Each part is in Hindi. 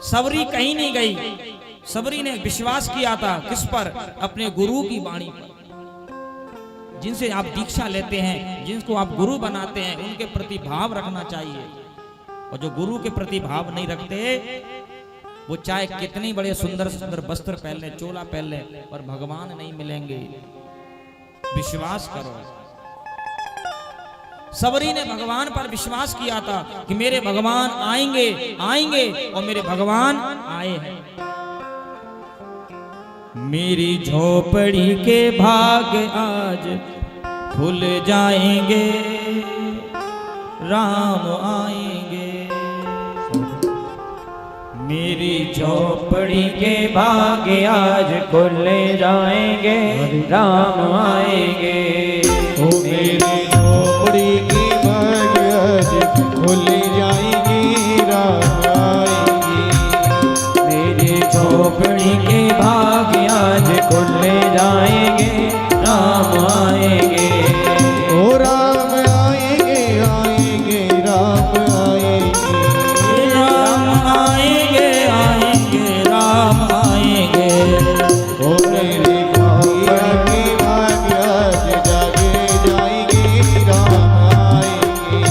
सबरी कहीं नहीं गई। सबरी ने विश्वास किया था किस पर? अपने गुरु की वाणी पर। जिनसे आप दीक्षा लेते हैं, जिनको आप गुरु बनाते हैं, उनके प्रति भाव रखना चाहिए। और जो गुरु के प्रति भाव नहीं रखते, वो चाहे कितनी बड़े सुंदर सुंदर वस्त्र पहन ले, चोला पहन ले, पर भगवान नहीं मिलेंगे। विश्वास करो। सबरी ने भगवान पर विश्वास किया था कि मेरे भगवान आएंगे आएंगे, और मेरे भगवान आए हैं। मेरी झोपड़ी के भाग आज खुल जाएंगे, राम आएंगे। मेरी झोपड़ी के भाग आज खुल जाएंगे, राम आएंगे। ओ मेरी झोपड़ी की भाग आज खुल जाएंगे, राम आएंगे। मेरी झोपड़ी के भाग आज खुल जाएंगे, राम आएंगे। ओ राम आएंगे आएंगे, राम आएंगे। राम आएंगे आएंगे, राम आएंगे। ओ मेरी भैया की भाग आज जागे जाएंगे, राम आएंगे।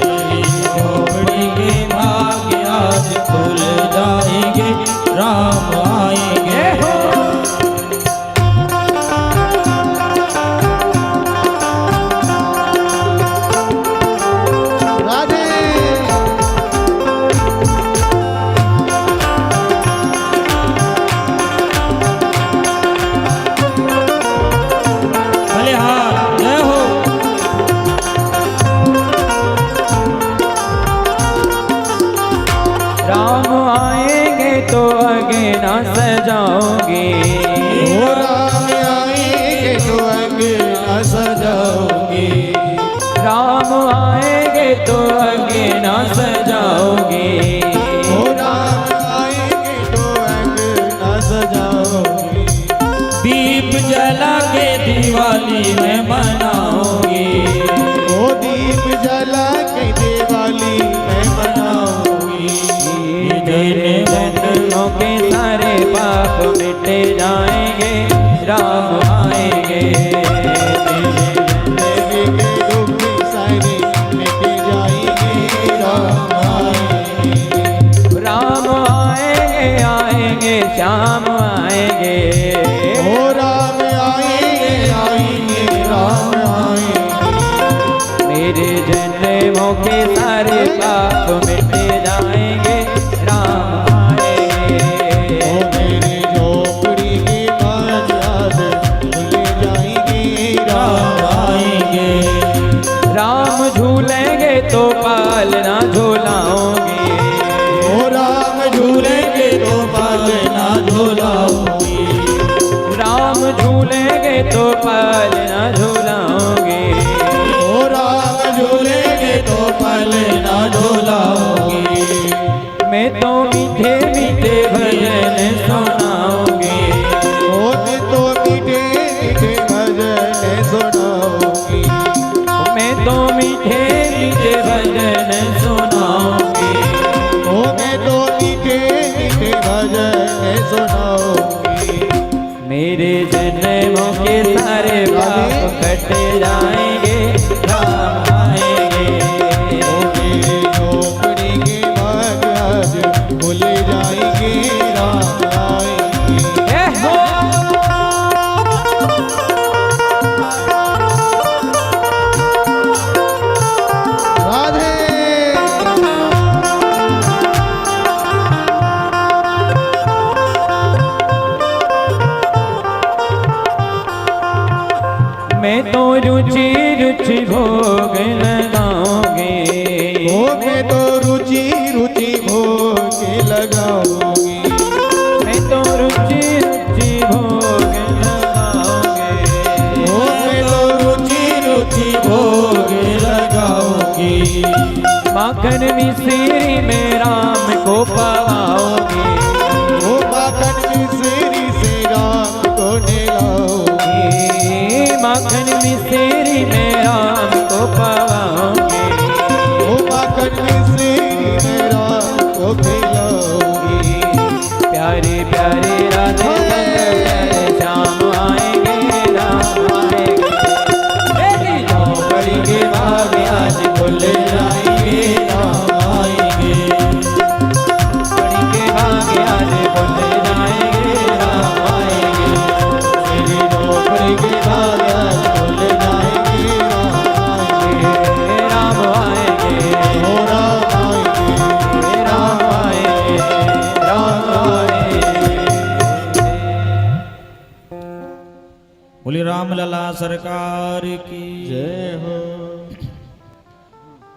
मेरी झोपड़ी के भाग आज खुल जाएंगे, राम आएंगे। राधे भले हाथ जय हो। राम आएंगे तो आगे ना सजाओगे। ओ राम आएंगे तो अंगना सजाओगे। राम आएंगे तो आगे ना सजाओगे। ओ राम आएंगे तो अंगना सजाओगे। दीप जला के दिवाली में मनाओगे। ओ दीप जला के दिवाली में मनाओगी। तेरे जन्मों के सारे पाप मिटे जाएंगे, राम आएंगे। जिंदगी के दुख सारे मिट जाएंगे, राम आएंगे। राम आएंगे आएंगे, श्याम आएंगे। ओ राम आएंगे आएंगे, राम आएंगे। मेरे जन्मों के सारे पाप मिटे जाएंगे, राम आएंगे। ओ मेरी झोपड़ी की बात आज खुल जाएंगी, राम आएंगे। राम झूलेंगे तो पालना झूलाओगे। ओ राम झूलेंगे तो पालना झूलाओगी। राम झूलेंगे तो पालना झूलाओगे। ओ राम झूलेंगे तो पालना झूलाओगी। मैं तो मीठे मीठे भजन सुनाओगे। ओ मैं तो मीठे मीठे भजन सुनाओगी। मैं तो मीठे मीठे भजन सुनाओगे। ओ मैं तो मीठे मीठे भजन सुनाओगी। मेरे जन्मों के सारे पाप कट जाएंगे, राम आएंगे। ओ मेरी झोपड़ी के भाग आज खुल जाएंगे, राम आएंगे। ए हो राधे मैं तो रुचि रुचि भोग लगाओगे। ओ मैं तो रुचि रुचि भोग लगाऊंगी। मैं तो रुचि रुचि भोग लगाओगे। ओ मैं तो रुचि रुचि भोग लगाऊंगी। माखन मिश्री में राम को पाओगे। ओ माखन मिश्री से राम को नहलाओगी। माखन मिश्री में राम को पाओगे। ओ माखन मिश्री में राम को खिलाओगी। प्यारे प्यारे राधे प्यारे श्याम आएंगे, राम आएंगे। मेरी झोपड़ी के भाग आज खुल जाएंगे, राम आएंगे। झोपड़ी के भाग आज खुल जाएंगे, राम आएंगे। मेरी झोपड़ी के भाग आज खुल जाएंगे, राम आएंगे। राम आएंगे, ओ राम आएंगे, राम आएंगे, राम आएंगे। बोले राम लला सरकार की जय हो।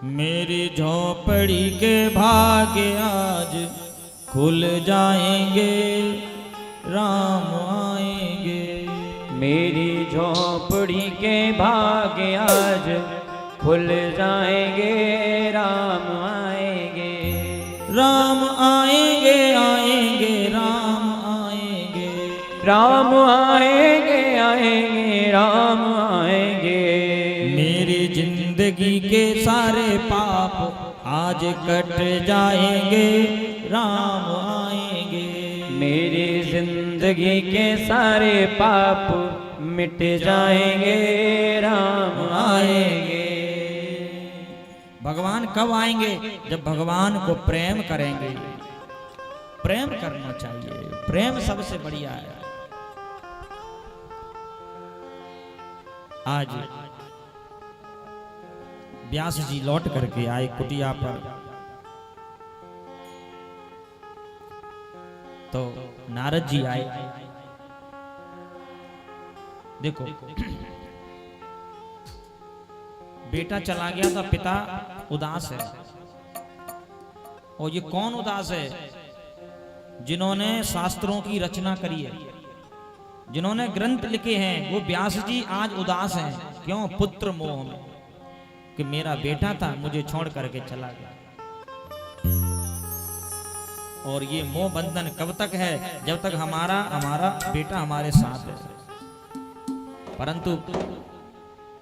मेरी झोपड़ी के भाग्य आज खुल जाएंगे, राम आएंगे। मेरी झोपड़ी के भाग्य आज खुल जाएंगे, राम आएंगे। राम आएंगे, आएंगे, राम आएंगे। राम आएंगे, आएंगे, राम आएंगे। मेरी जिंदगी के सारे पाप आज कट जाएंगे, राम आएंगे। मेरी जिंदगी के सारे पाप मिट जाएंगे, राम आएंगे। भगवान कब आएंगे? जब भगवान को प्रेम करेंगे। प्रेम करना चाहिए, प्रेम सबसे बढ़िया है। आज व्यास जी लौट करके आए कुटिया पर, तो नारद जी आए। देखो बेटा चला गया था, पिता उदास है। और ये कौन उदास है? जिन्होंने शास्त्रों की रचना करी है, जिन्होंने ग्रंथ लिखे हैं, वो व्यास जी आज उदास हैं। क्यों? पुत्र मोह में, कि मेरा बेटा था मुझे छोड़ करके चला गया। और ये मोह बंधन कब तक है? जब तक हमारा बेटा हमारे साथ है। परंतु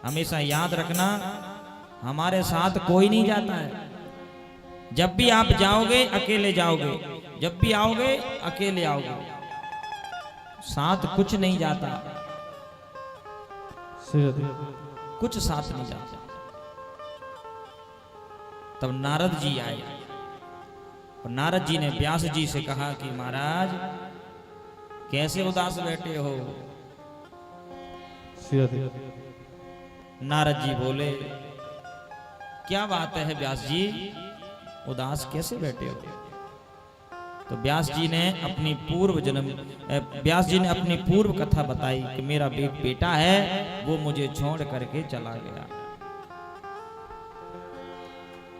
हमेशा याद रखना, हमारे साथ कोई नहीं जाता है। जब भी आप जाओगे अकेले जाओगे, जब भी आओगे अकेले आओगे, साथ कुछ नहीं जाता, कुछ साथ नहीं जाता। तब नारद जी आए और नारद जी ने व्यास जी से कहा कि महाराज कैसे उदास बैठे हो? नारद जी बोले, क्या बात है व्यास जी, उदास कैसे बैठे हो? तो व्यास जी ने अपनी पूर्व कथा बताई कि मेरा बेटा है, वो मुझे छोड़ करके चला गया,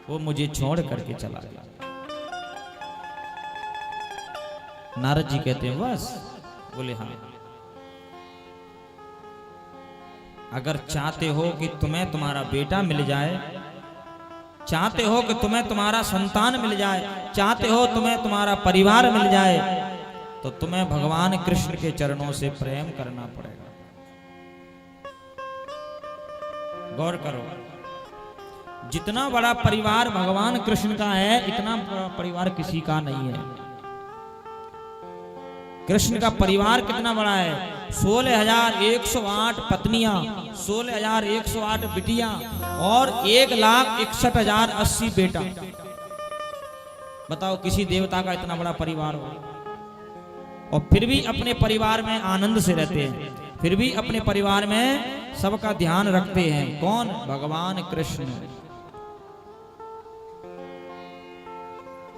वो मुझे छोड़ करके चला गया। नारद जी कहते हैं बस? बोले हाँ। अगर चाहते हो कि तुम्हें तुम्हारा बेटा मिल जाए, चाहते हो कि तुम्हें तुम्हारा संतान मिल जाए, चाहते हो तुम्हें तुम्हारा परिवार मिल जाए, तो तुम्हें भगवान कृष्ण के चरणों से प्रेम करना पड़ेगा। गौर करो, जितना बड़ा परिवार भगवान कृष्ण का है, इतना बड़ा परिवार किसी का नहीं है। कृष्ण का परिवार कितना बड़ा है? 16,108 पत्नियां, 16,108 बिटियां और 1,61,080 बेटा। बताओ किसी देवता का इतना बड़ा परिवार हो, और फिर भी अपने परिवार में आनंद से रहते हैं, फिर भी अपने परिवार में सबका ध्यान रखते हैं। कौन? भगवान कृष्ण।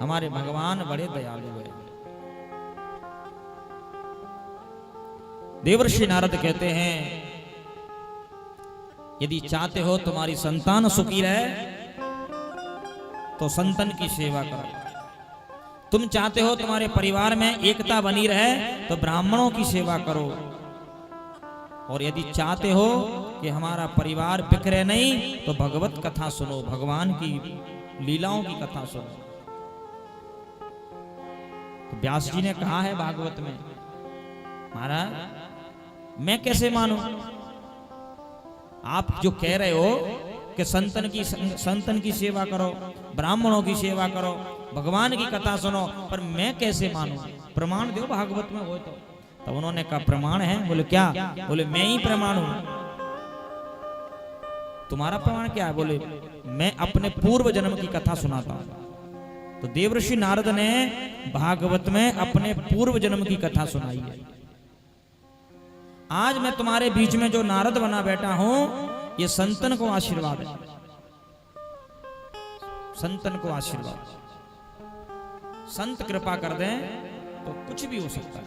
हमारे भगवान बड़े दयालु है। देवर्षि नारद कहते हैं, यदि चाहते हो तुम्हारी संतान सुखी रहे, तो संतन की सेवा करो। तुम चाहते हो तुम्हारे परिवार में एकता बनी रहे, तो ब्राह्मणों की सेवा करो। और यदि चाहते हो कि हमारा परिवार बिखरे नहीं, तो भगवत कथा सुनो, भगवान की लीलाओं की कथा सुनो। तो व्यास जी ने कहा है भागवत में, महाराज मैं कैसे मानूं? आप जो कह रहे हो कि संतन की सेवा करो, ब्राह्मणों की सेवा करो, भगवान की कथा सुनो, पर मैं कैसे मानूं? प्रमाण दो भागवत में हो तो उन्होंने कहा प्रमाण है। बोले क्या? बोले मैं ही प्रमाण हूं। तुम्हारा प्रमाण क्या है? बोले मैं अपने पूर्व जन्म की कथा सुनाता हूं। तो देवर्षि नारद ने भागवत में अपने पूर्व जन्म की कथा सुनाई है। आज मैं तुम्हारे बीच में जो नारद बना बैठा हूं, ये संतन को आशीर्वाद है, संतन को आशीर्वाद। संत कृपा कर दें तो कुछ भी हो सकता है।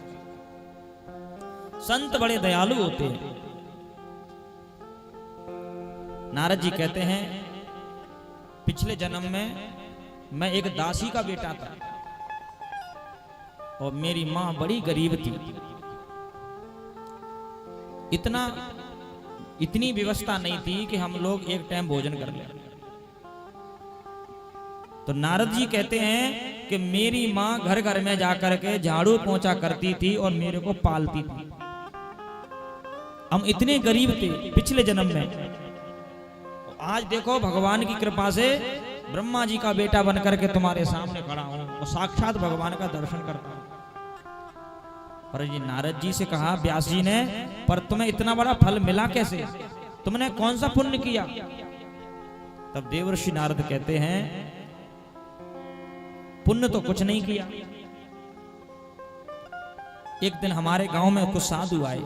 संत बड़े दयालु होते हैं। नारद जी कहते हैं पिछले जन्म में मैं एक दासी का बेटा था और मेरी मां बड़ी गरीब थी। इतनी व्यवस्था नहीं थी कि हम लोग एक टाइम भोजन कर लें। तो नारद जी कहते हैं कि मेरी मां घर घर में जाकर के झाड़ू पोंछा करती थी और मेरे को पालती थी। हम इतने गरीब थे पिछले जन्म में। आज देखो भगवान की कृपा से ब्रह्मा जी का बेटा बनकर के तुम्हारे सामने खड़ा हूं और साक्षात भगवान का दर्शन करता हूं। पर जी नारद जी से कहा व्यास जी ने, पर तुम्हें इतना बड़ा फल मिला कैसे? तुमने कौन सा पुण्य किया? तब देवर्षि नारद कहते हैं पुण्य तो कुछ नहीं किया। एक दिन हमारे गांव में कुछ साधु आए,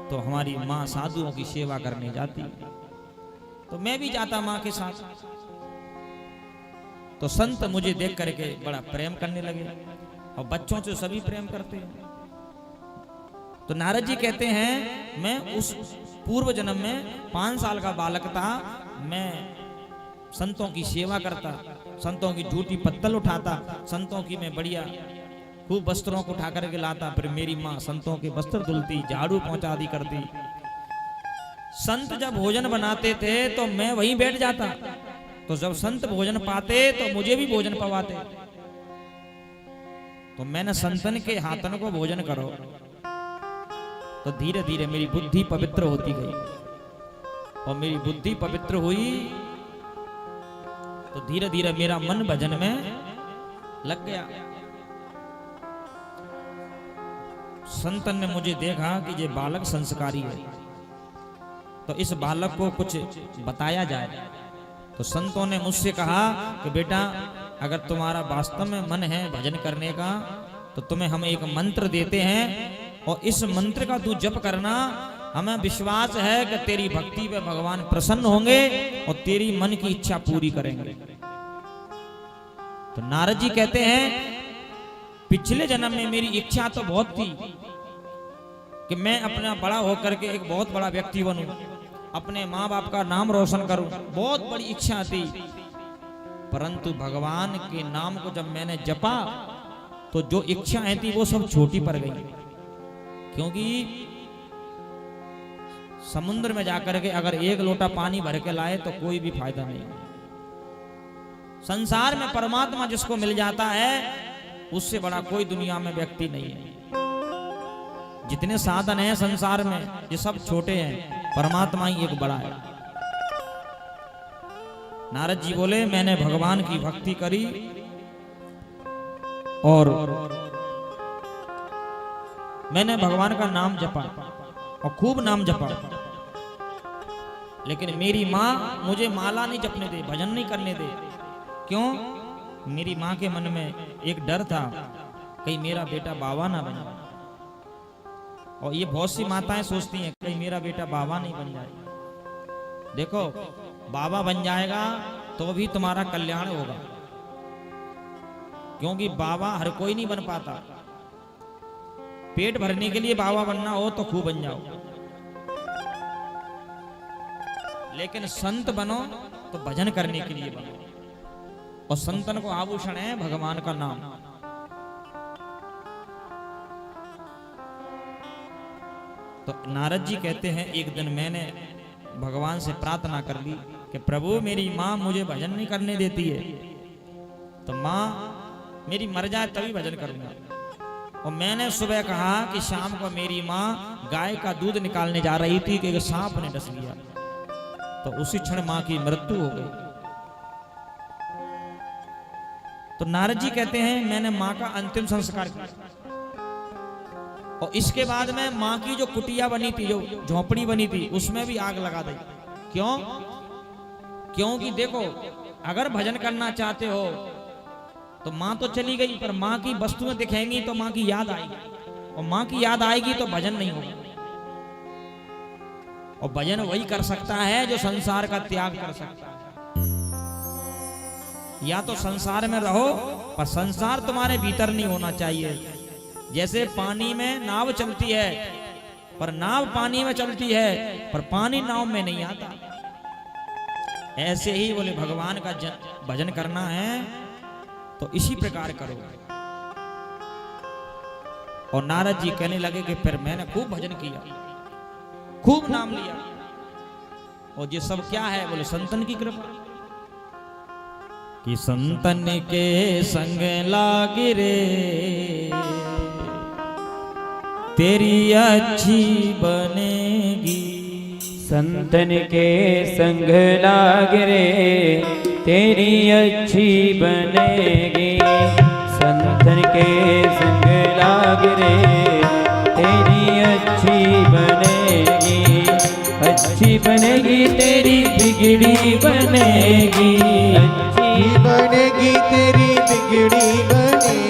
तो हमारी मां साधुओं की सेवा करने जाती, तो मैं भी जाता मां के साथ। तो संत मुझे देख करके बड़ा प्रेम करने लगे और बच्चों से सभी प्रेम करते हैं। तो नारद जी कहते हैं मैं उस पूर्व जन्म में 5 साल का बालक था। मैं संतों की सेवा करता, संतों की झूठी पत्तल उठाता, संतों की मैं बढ़िया खूब वस्त्रों को उठा करके लाता। फिर मेरी माँ संतों के वस्त्र धुलती, झाड़ू पहुंचा दी करती। संत जब भोजन बनाते थे तो मैं वहीं बैठ जाता, तो जब संत भोजन पाते तो मुझे भी भोजन पवाते। तो मैंने संतन के हाथन को भोजन करो, तो धीरे धीरे मेरी बुद्धि पवित्र होती गई। और मेरी बुद्धि पवित्र हुई तो धीरे धीरे मेरा मन भजन में लग गया। संतन ने मुझे देखा कि ये बालक संस्कारी है, तो इस बालक को कुछ बताया जाए। तो संतों ने मुझसे कहा कि बेटा अगर तुम्हारा वास्तव में मन है भजन करने का, तो तुम्हें हम एक मंत्र देते हैं और इस मंत्र का तू जप करना। हमें विश्वास है कि तेरी भक्ति पे भगवान प्रसन्न होंगे और तेरी मन की इच्छा पूरी करेंगे। तो नारद जी कहते हैं पिछले जन्म में मेरी इच्छा तो बहुत थी कि मैं अपना बड़ा होकर के एक बहुत बड़ा व्यक्ति बनूं, अपने माँ बाप का नाम रोशन करूं, बहुत बड़ी इच्छा थी। परंतु भगवान के नाम को जब मैंने जपा तो जो इच्छाएं थी वो सब छोटी पड़ गई। क्योंकि समुद्र में जाकर के अगर एक लोटा पानी भर के लाए तो कोई भी फायदा नहीं। संसार में परमात्मा जिसको मिल जाता है उससे बड़ा कोई दुनिया में व्यक्ति नहीं है। जितने साधन हैं संसार में ये सब छोटे हैं, परमात्मा ही एक बड़ा है। नारद जी बोले मैंने भगवान की भक्ति करी और मैंने भगवान का नाम जपा और खूब नाम जपा, लेकिन मेरी माँ मुझे माला नहीं जपने दे, भजन नहीं करने दे। क्यों? मेरी माँ के मन में एक डर था कहीं मेरा बेटा बाबा ना बन जाए। और ये बहुत सी माताएं सोचती हैं कहीं मेरा बेटा बाबा नहीं बन जाए। देखो बाबा बन जाएगा तो भी तुम्हारा कल्याण होगा, क्योंकि बाबा हर कोई नहीं बन पाता। पेट भरने के लिए बाबा बनना हो तो खूब बन जाओ, लेकिन संत बनो तो भजन करने के लिए बनो। और संतन को आभूषण है भगवान का नाम। तो नारद जी कहते हैं एक दिन मैंने भगवान से प्रार्थना कर ली कि प्रभु मेरी माँ मुझे भजन नहीं करने देती है, तो माँ मेरी मर जाए तभी भजन करूंगा। और मैंने सुबह कहा कि शाम को मेरी माँ गाय का दूध निकालने जा रही थी कि एक सांप ने डस लिया, तो उसी क्षण माँ की मृत्यु हो गई। तो नारद जी कहते हैं मैंने माँ का अंतिम संस्कार किया और इसके बाद में माँ की जो कुटिया बनी थी, जो झोपड़ी बनी थी, उसमें भी आग लगा दी। क्यों? क्योंकि देखो अगर भजन करना चाहते हो तो माँ तो चली गई, पर माँ की वस्तुएं दिखेंगी तो माँ की याद आएगी, और माँ की याद आएगी तो भजन नहीं होगा। और भजन वही कर सकता है जो संसार का त्याग कर सकता है। या तो संसार में रहो पर संसार तुम्हारे भीतर नहीं होना चाहिए। जैसे पानी में नाव चलती है, पर नाव पानी में चलती है, पर पानी नाव में नहीं आता। ऐसे ही बोले भगवान का भजन करना है तो इसी प्रकार करो। और नारद जी कहने लगे कि फिर मैंने खूब भजन किया, खूब नाम लिया, और ये सब क्या है? बोले संतन की कृपा। कि संतन के संग लागे रे तेरी अच्छी बनेगी। संतन के संग लाग रे तेरी अच्छी बनेगी। संतन के संग लाग रे तेरी अच्छी बनेगी। अच्छी बनेगी तेरी बिगड़ी बनेगी। अच्छी बनेगी तेरी बिगड़ी बनेगी।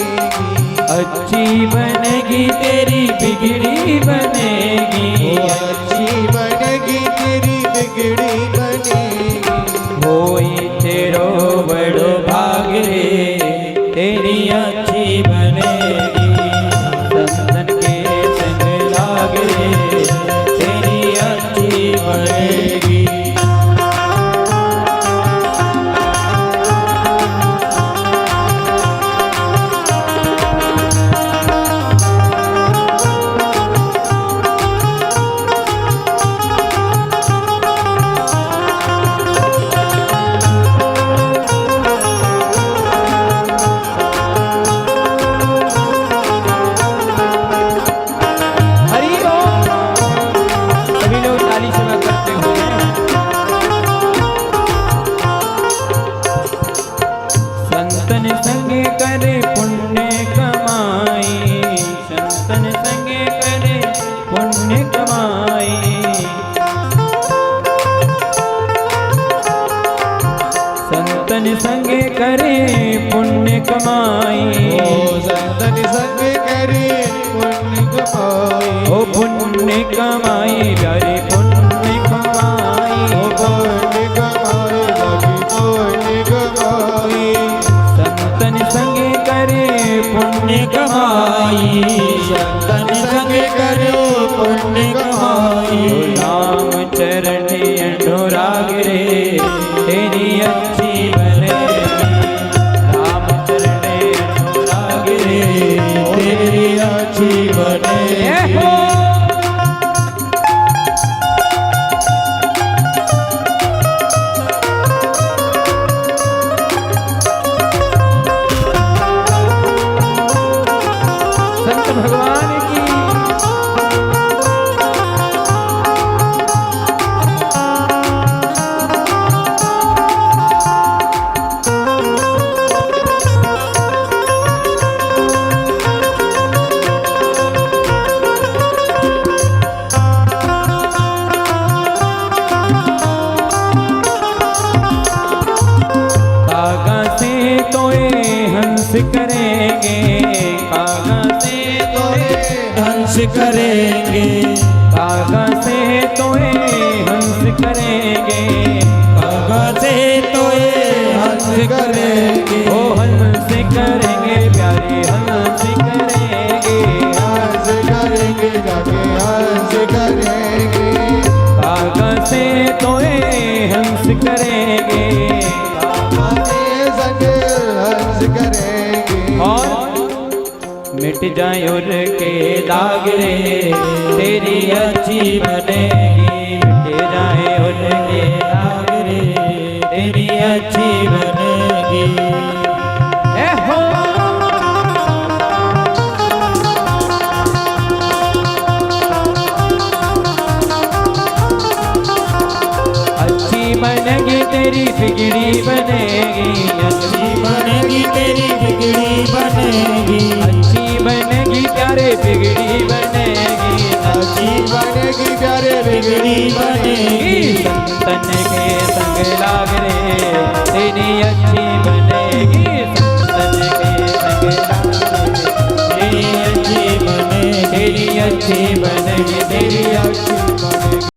अच्छी बनेगी तेरी बिगड़ी बनेगी। अच्छी बनेगी तेरी बिगड़ी बनेगी। होई तेरो बड़ो भाग रे तेरी अच्छी बनेगी। संतन के संग लाग रे तेरी अच्छी बनेगी। संगे करे पुण्य कमाई। संतन संग करे पुण्य कमाई। ओ पुण्य कमाई प्यारे पुण्य कमाई। ओ पुण्य कमाई लगी पुण्य कमाई। संतन संगे करे पुण्य कमाई। संतन संग करे पुण्य कमाई। राम चरण अनुराग रे तेरी अच्छी बनेगी। राम चरण अनुराग रे तेरी अच्छी बनेगी। संत भगवान की करेंगे। कागा से तोए हंस करेंगे। कागा से तोए हंस करेंगे। कागा से तोए हंस करेंगे। ओ हंस करेंगे प्यारे हंस करेंगे। हंस करेंगे जाके हंस करेंगे। कागा से तोए हंस करेंगे। कागा से संग हंस करेंगे। और मिट जाए उनके दाग रे तेरी अच्छी बनेगी। मिट जाए उनके दाग रे तेरी अच्छी बनेगी। ए हो अच्छी बनेगी तेरी बिगड़ी बनेगी। अच्छी बनेगी तेरी प्यारे बिगड़ी बनेगी, अच्छी बनेगी प्यारे बिगड़ी बनेगी। संतन के संग लाग रे तेरी अच्छी बनेगी, संतन के संग लाग रे तेरी अच्छी बनेगी, तेरी अच्छी बनेगी, तेरी अच्छी